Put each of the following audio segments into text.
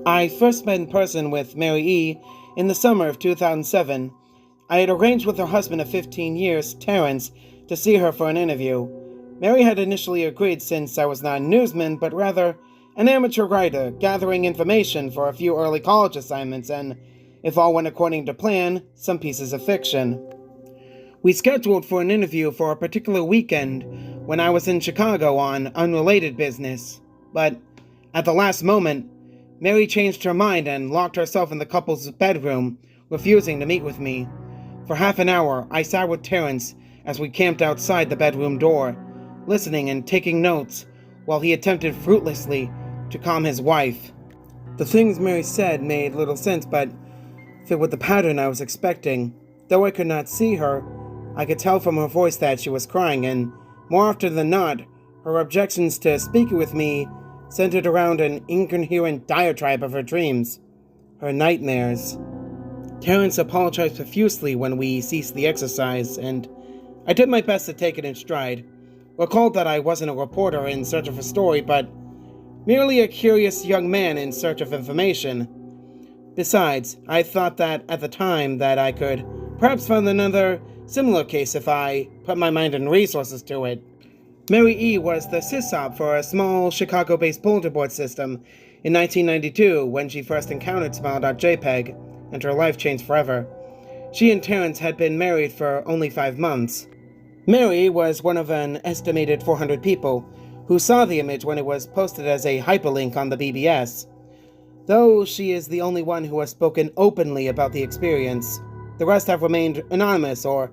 I first met in person with Mary E. in the summer of 2007. I had arranged with her husband of 15 years, Terrence, to see her for an interview. Mary had initially agreed since I was not a newsman, but rather an amateur writer, gathering information for a few early college assignments and, if all went according to plan, some pieces of fiction. We scheduled for an interview for a particular weekend when I was in Chicago on unrelated business, but at the last moment, Mary changed her mind and locked herself in the couple's bedroom, refusing to meet with me. For half an hour, I sat with Terrence as we camped outside the bedroom door, listening and taking notes, while he attempted fruitlessly to calm his wife. The things Mary said made little sense, but fit with the pattern I was expecting. Though I could not see her, I could tell from her voice that she was crying, and more often than not, her objections to speaking with me centered around an incoherent diatribe of her dreams, her nightmares. Terrence apologized profusely when we ceased the exercise, and I did my best to take it in stride. Recalled that I wasn't a reporter in search of a story, but merely a curious young man in search of information. Besides, I thought that at the time that I could perhaps find another similar case if I put my mind and resources to it. Mary E. was the sysop for a small Chicago-based bulletin board system in 1992 when she first encountered Smile.jpg, and her life changed forever. She and Terrence had been married for only 5 months. Mary was one of an estimated 400 people who saw the image when it was posted as a hyperlink on the BBS. Though she is the only one who has spoken openly about the experience, the rest have remained anonymous or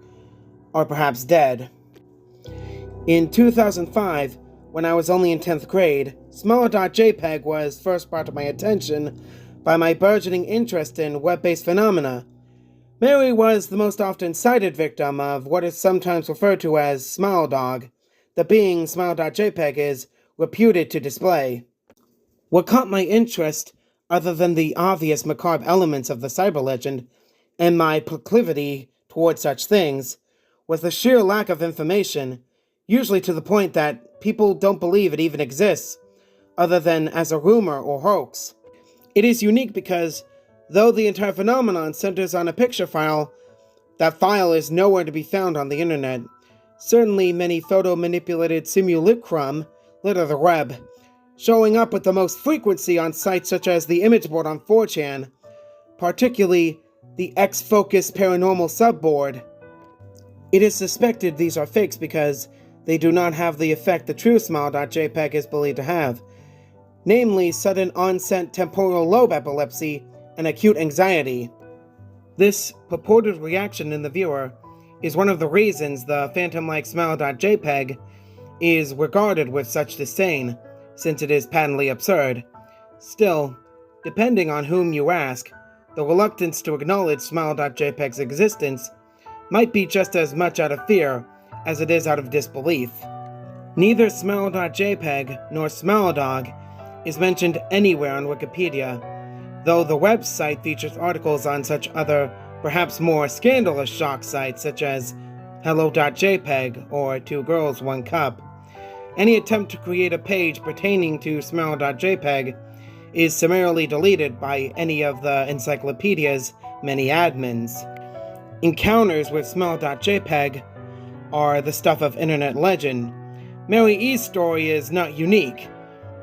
perhaps dead. In 2005, when I was only in 10th grade, Smile.jpg was first brought to my attention by my burgeoning interest in web-based phenomena. Mary was the most often cited victim of what is sometimes referred to as Smile Dog, the being Smile.jpg is reputed to display. What caught my interest, other than the obvious macabre elements of the cyber legend, and my proclivity toward such things, was the sheer lack of information, usually to the point that people don't believe it even exists, other than as a rumor or hoax. It is unique because, though the entire phenomenon centers on a picture file, that file is nowhere to be found on the internet. Certainly many photo-manipulated simulacrum litter the web, showing up with the most frequency on sites such as the image board on 4chan, particularly the X-Focus Paranormal subboard. It is suspected these are fakes because they do not have the effect the true Smile.jpg is believed to have, namely sudden onset temporal lobe epilepsy and acute anxiety. This purported reaction in the viewer is one of the reasons the phantom-like Smile.jpg is regarded with such disdain, since it is patently absurd. Still, depending on whom you ask, the reluctance to acknowledge Smile.jpg's existence might be just as much out of fear as it is out of disbelief. Neither Smile.jpg nor SmileDog is mentioned anywhere on Wikipedia, though the website features articles on such other, perhaps more scandalous shock sites such as Hello.jpg or Two Girls, One Cup. Any attempt to create a page pertaining to Smile.jpg is summarily deleted by any of the encyclopedia's many admins. Encounters with Smile.jpg are the stuff of internet legend. Mary E.'s story is not unique.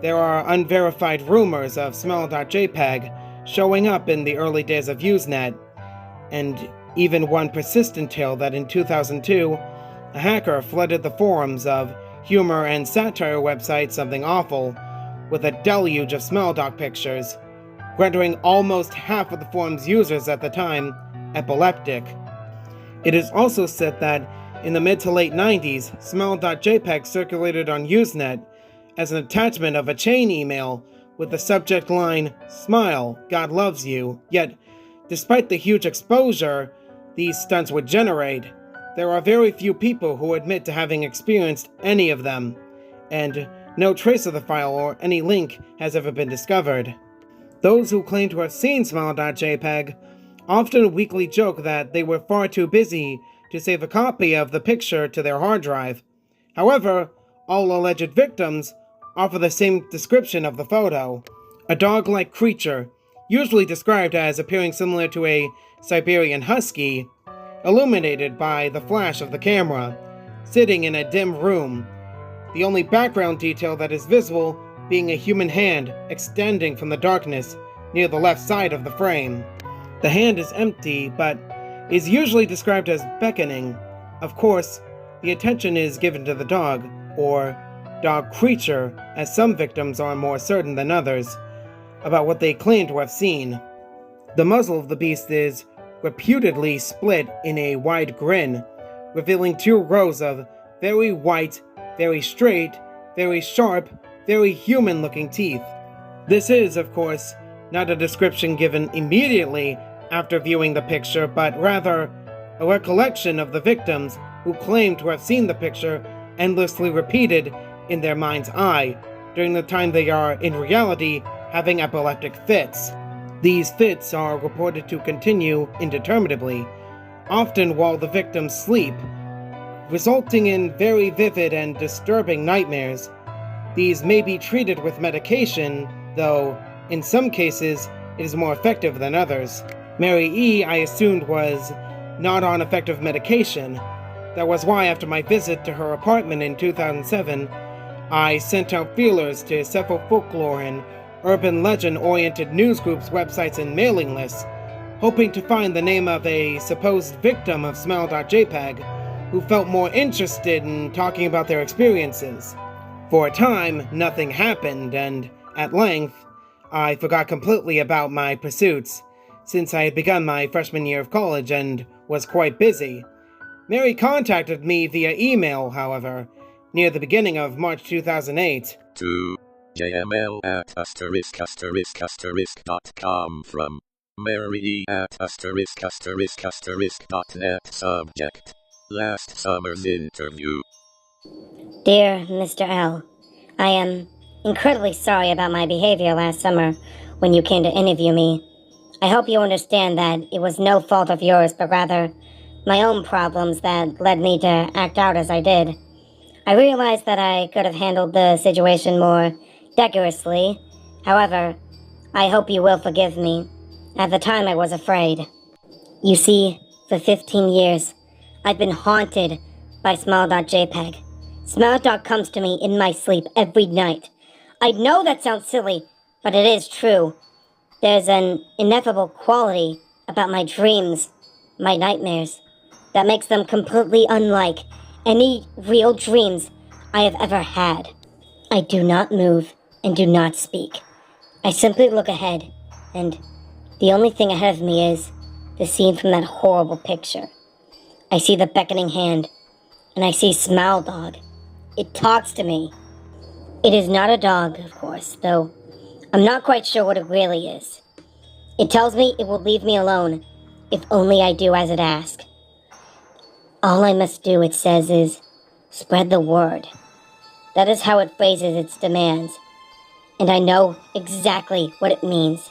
There are unverified rumors of Smile.jpg showing up in the early days of Usenet, and even one persistent tale that in 2002, a hacker flooded the forums of humor and satire website Something Awful with a deluge of Smile.dog pictures, rendering almost half of the forum's users at the time epileptic. It is also said that in the mid to late 90s, Smile.jpg circulated on Usenet as an attachment of a chain email with the subject line, "Smile, God loves you," yet, despite the huge exposure these stunts would generate, there are very few people who admit to having experienced any of them, and no trace of the file or any link has ever been discovered. Those who claim to have seen Smile.jpg often weakly joke that they were far too busy to save a copy of the picture to their hard drive. However, all alleged victims offer the same description of the photo: a dog-like creature usually described as appearing similar to a Siberian husky, illuminated by the flash of the camera, sitting in a dim room, the only background detail that is visible being a human hand extending from the darkness near the left side of the frame. The hand is empty, but is usually described as beckoning. Of course, the attention is given to the dog, or dog creature, as some victims are more certain than others about what they claim to have seen. The muzzle of the beast is reputedly split in a wide grin, revealing 2 rows of very white, very straight, very sharp, very human-looking teeth. This is, of course, not a description given immediately after viewing the picture, but rather a recollection of the victims who claim to have seen the picture endlessly repeated in their mind's eye during the time they are, in reality, having epileptic fits. These fits are reported to continue indeterminately, often while the victims sleep, resulting in very vivid and disturbing nightmares. These may be treated with medication, though in some cases it is more effective than others. Mary E., I assumed, was not on effective medication. That was why, after my visit to her apartment in 2007, I sent out feelers to several folklore and urban legend-oriented news groups, websites, and mailing lists, hoping to find the name of a supposed victim of Smile.jpg who felt more interested in talking about their experiences. For a time, nothing happened, and at length, I forgot completely about my pursuits, since I had begun my freshman year of college and was quite busy. Mary contacted me via email, however, near the beginning of March 2008. To jml at ***.com from Mary at ***.net subject. Last summer's interview. Dear Mr. L, I am incredibly sorry about my behavior last summer when you came to interview me. I hope you understand that it was no fault of yours, but rather my own problems that led me to act out as I did. I realized that I could have handled the situation more decorously. However, I hope you will forgive me. At the time, I was afraid. You see, for 15 years, I've been haunted by Smile.jpg. Smile. Comes to me in my sleep every night. I know that sounds silly, but it is true. There's an ineffable quality about my dreams, my nightmares, that makes them completely unlike any real dreams I have ever had. I do not move and do not speak. I simply look ahead, and the only thing ahead of me is the scene from that horrible picture. I see the beckoning hand, and I see Smile Dog. It talks to me. It is not a dog, of course, though I'm not quite sure what it really is. It tells me it will leave me alone if only I do as it asks. All I must do, it says, is spread the word. That is how it phrases its demands, and I know exactly what it means.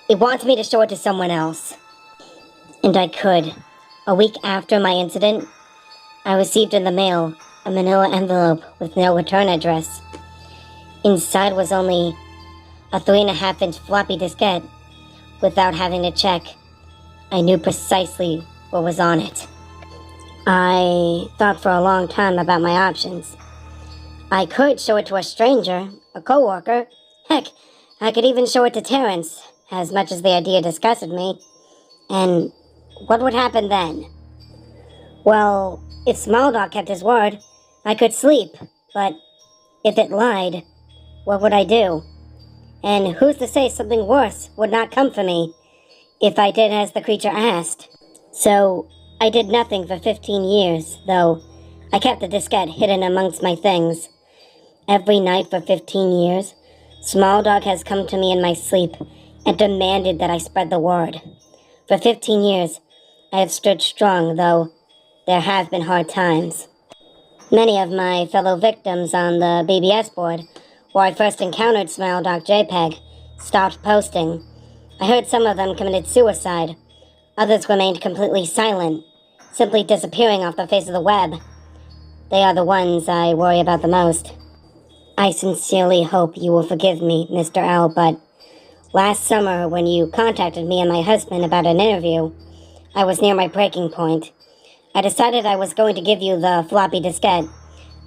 It wants me to show it to someone else. And I could. A week after my incident, I received in the mail a manila envelope with no return address. Inside was only a 3.5-inch floppy diskette. Without having to check, I knew precisely what was on it. I thought for a long time about my options. I could show it to a stranger, a coworker. Heck, I could even show it to Terrence, as much as the idea disgusted me. And what would happen then? Well, if Small Dog kept his word, I could sleep, but if it lied, what would I do? And who's to say something worse would not come for me if I did as the creature asked? So I did nothing for 15 years, though I kept the diskette hidden amongst my things. Every night for 15 years, Small Dog has come to me in my sleep and demanded that I spread the word. For 15 years, I have stood strong, though there have been hard times. Many of my fellow victims on the BBS board, where I first encountered Smile.jpg, stopped posting. I heard some of them committed suicide. Others remained completely silent, simply disappearing off the face of the web. They are the ones I worry about the most. I sincerely hope you will forgive me, Mr. L, but Last summer, when you contacted me and my husband about an interview, I was near my breaking point. I decided I was going to give you the floppy diskette.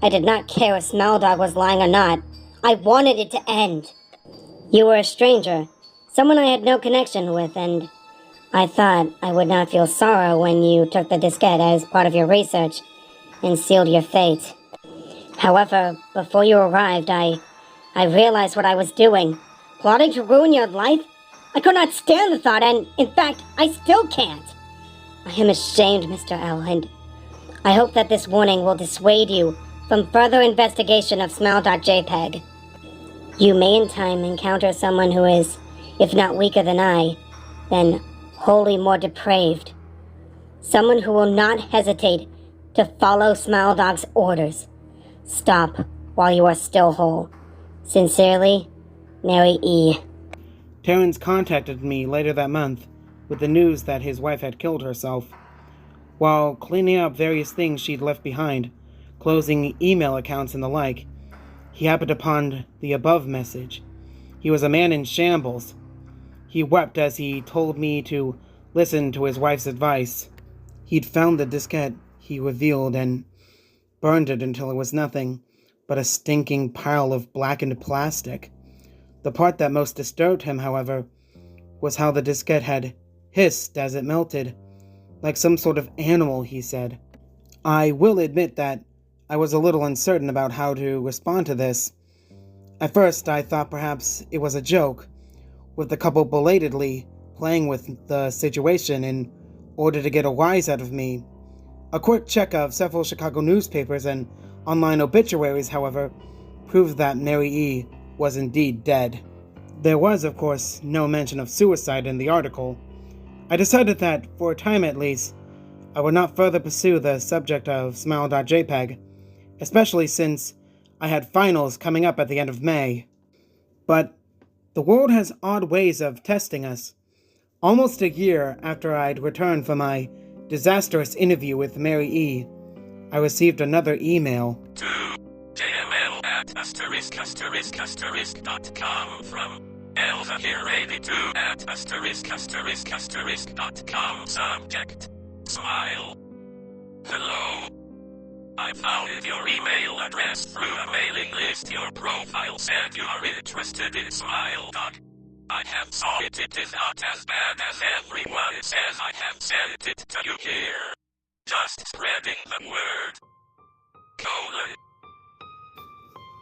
I did not care if Smeldog was lying or not. I wanted it to end. You were a stranger, someone I had no connection with, and I thought I would not feel sorrow when you took the diskette as part of your research and sealed your fate. However, before you arrived, I realized what I was doing. Plotting to ruin your life? I could not stand the thought, and in fact, I still can't. I am ashamed, Mr. L, and I hope that this warning will dissuade you from further investigation of Smile.jpg. You may in time encounter someone who is, if not weaker than I, then wholly more depraved. Someone who will not hesitate to follow Smile Dog's orders. Stop while you are still whole. Sincerely, Mary E. Terrence contacted me later that month with the news that his wife had killed herself. While cleaning up various things she'd left behind, closing email accounts and the like, he happened upon the above message. He was a man in shambles. He wept as he told me to listen to his wife's advice. He'd found the diskette, he revealed, and burned it until it was nothing but a stinking pile of blackened plastic. The part that most disturbed him, however, was how the diskette had hissed as it melted, like some sort of animal, he said. I will admit that I was a little uncertain about how to respond to this. At first, I thought perhaps it was a joke, with the couple belatedly playing with the situation in order to get a rise out of me. A quick check of several Chicago newspapers and online obituaries, however, proved that Mary E. was indeed dead. There was, of course, no mention of suicide in the article. I decided that, for a time at least, I would not further pursue the subject of Smile.jpg, especially since I had finals coming up at the end of May. But the world has odd ways of testing us. Almost a year after I'd returned from my disastrous interview with Mary E., I received another email. To JML at ***.com from Elsa here 82 at ***.com subject. Smile. Hello. I found your email address through a mailing list. Your profile said you are interested in Smile Dog. I have saw it. It is not as bad as everyone says. I have sent it to you here. Just spreading the word. :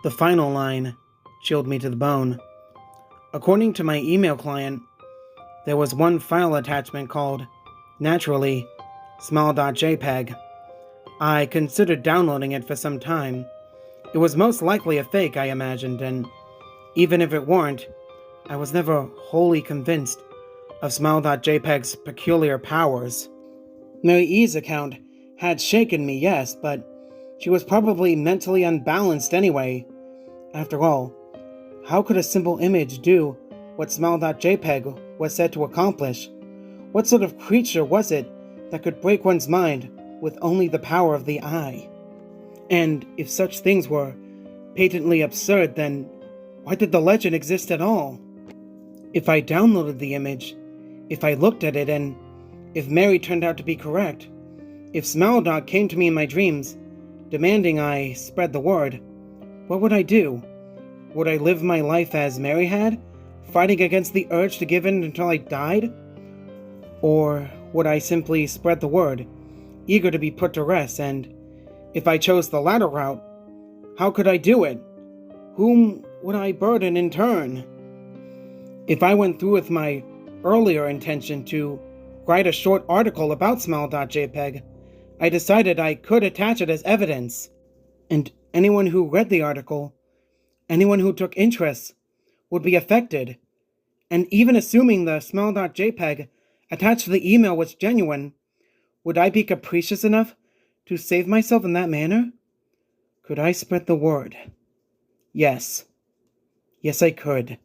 The final line chilled me to the bone. According to my email client, there was one file attachment called, naturally, Smile.jpg. I considered downloading it for some time. It was most likely a fake, I imagined, and even if it weren't, I was never wholly convinced of Smile.jpg's peculiar powers. Mary E.'s account had shaken me, yes, but she was probably mentally unbalanced anyway. After all, how could a simple image do what Smile.jpg was said to accomplish? What sort of creature was it that could break one's mind with only the power of the eye? And if such things were patently absurd, then why did the legend exist at all? If I downloaded the image, if I looked at it, and if Mary turned out to be correct, if Smeldog came to me in my dreams, demanding I spread the word, what would I do? Would I live my life as Mary had, fighting against the urge to give in until I died? Or would I simply spread the word, eager to be put to rest, and if I chose the latter route, how could I do it? Whom would I burden in turn? If I went through with my earlier intention to write a short article about Smile.jpg, I decided I could attach it as evidence, and anyone who read the article, anyone who took interest, would be affected. And even assuming the Smile.jpg attached to the email was genuine, would I be capricious enough to save myself in that manner? Could I spread the word? Yes. Yes, I could.